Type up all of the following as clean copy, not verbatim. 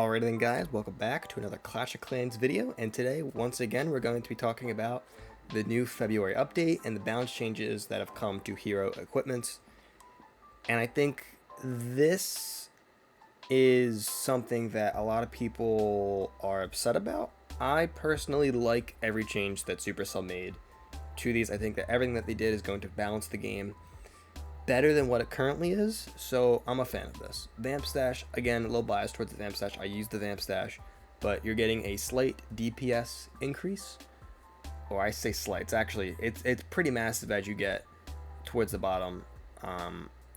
Alright then guys, welcome back to another Clash of Clans video, and today, once again, we're going to be talking about the new February update and the balance changes that have come to hero equipments. And I think this is something that a lot of people are upset about. I personally like every change that Supercell made to these. I think that everything that they did is going to balance the game better than what it currently is, so I'm a fan of this. Vamp Stash, again, a little biased towards the Vamp Stash. I use the Vamp Stash, but you're getting a slight DPS increase. Or I say slight, it's pretty massive as you get towards the bottom.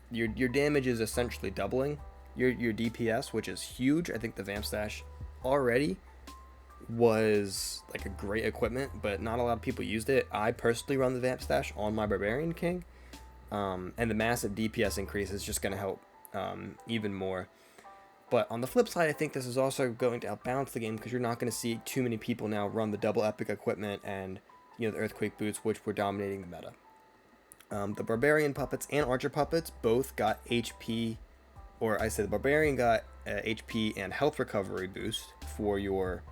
Your damage is essentially doubling your DPS, which is huge. I think the Vamp Stash already was like a great equipment, but not a lot of people used it. I personally run the Vamp Stash on my Barbarian King. And the massive DPS increase is just going to help even more. But on the flip side, I think this is also going to outbalance the game because you're not going to see too many people now run the double epic equipment and the Earthquake boots, which were dominating the meta. The Barbarian puppets and Archer puppets both got HP, or I said the Barbarian got HP and health recovery boost for your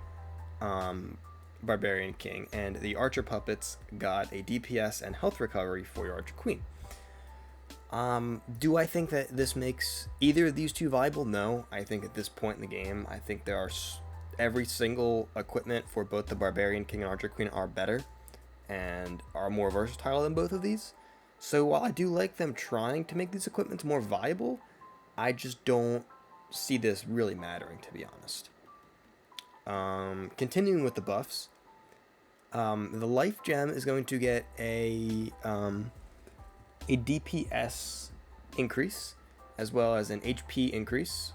Barbarian King, and the Archer puppets got a DPS and health recovery for your Archer Queen. Do I think that this makes either of these two viable? No. I think at this point in the game, I think there are every single equipment for both the Barbarian King and Archer Queen are better and are more versatile than both of these. So while I do like them trying to make these equipments more viable, I just don't see this really mattering, to be honest. Continuing with the buffs, the Life Gem is going to get a DPS increase, as well as an HP increase,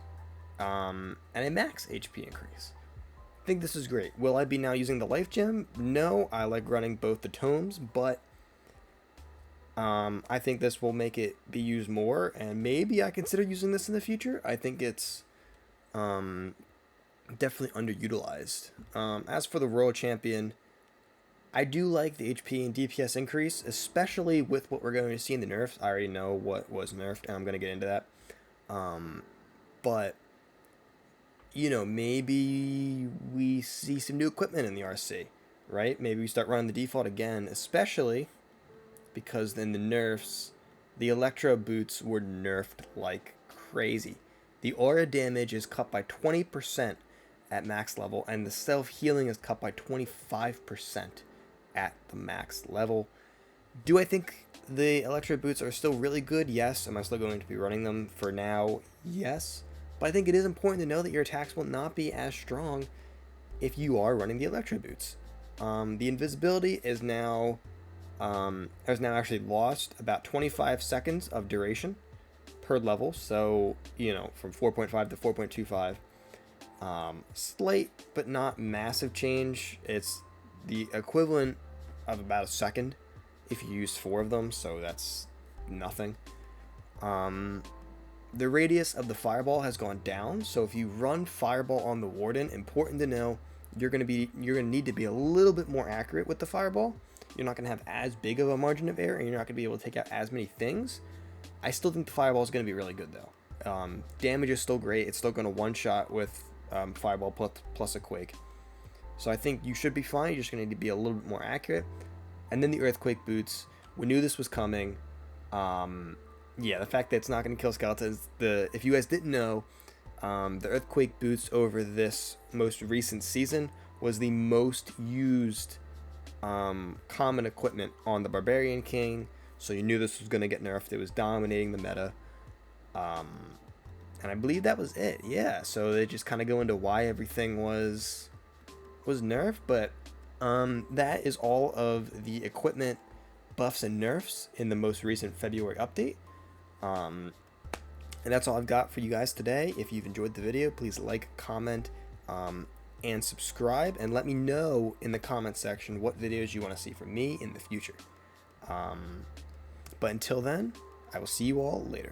and a max HP increase. I think this is great. Will I be now using the Life Gem? No, I like running both the tomes, but I think this will make it be used more, and maybe I consider using this in the future. I think it's definitely underutilized. As for the Royal Champion, I do like the HP and DPS increase, especially with what we're going to see in the nerfs. I already know what was nerfed, and I'm going to get into that. But, maybe we see some new equipment in the RC, right? Maybe we start running the default again, especially because in the nerfs, the Electro boots were nerfed like crazy. The aura damage is cut by 20% at max level, and the self-healing is cut by 25%. At the max level. Do I think the Electro boots are still really good? Yes. Am I still going to be running them for now? Yes. But I think it is important to know that your attacks will not be as strong if you are running the Electro boots. The invisibility is now has now actually lost about 25 seconds of duration per level. So from 4.5 to 4.25. Slight but not massive change. It's the equivalent of about a second if you use 4 of them, so that's nothing. The radius of the fireball has gone down, so if you run fireball on the Warden, important to know, you're gonna need to be a little bit more accurate with the fireball. You're not gonna have as big of a margin of error, and you're not gonna be able to take out as many things. I still think the fireball is gonna be really good though. Damage is still great. It's still gonna one-shot with fireball plus a quake. So I think you should be fine. You're just going to need to be a little bit more accurate. And then the Earthquake boots. We knew this was coming. Yeah, the fact that it's not going to kill skeletons. If you guys didn't know, the Earthquake boots over this most recent season was the most used common equipment on the Barbarian King. So you knew this was going to get nerfed. It was dominating the meta. And I believe that was it. Yeah, so they just kind of go into why everything was nerfed, but that is all of the equipment buffs and nerfs in the most recent February update. And that's all I've got for you guys today. If you've enjoyed the video, please like, comment, and subscribe, and let me know in the comment section what videos you want to see from me in the future. But until then, I will see you all later.